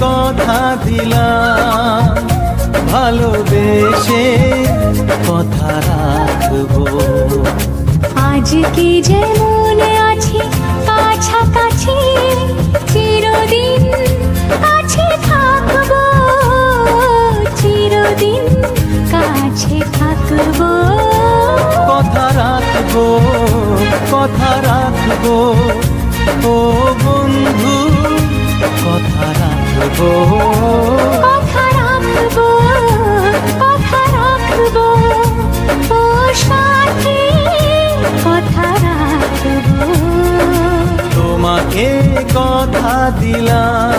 কথা দিলাম, ভালোবেসে কথা রাখবো। আজকে যেমন আছি কাছাকাছি, চিরদিন কাছে থাকবো, চিরদিন কাছে থাকবো। কথা রাখবো, কথা রাখবো, ও বন্ধু কথা রাখবো। কথা রাখবো, কথা রাখবো, ও সাথী কথা রাখবো। তোমাকে কথা দিলাম,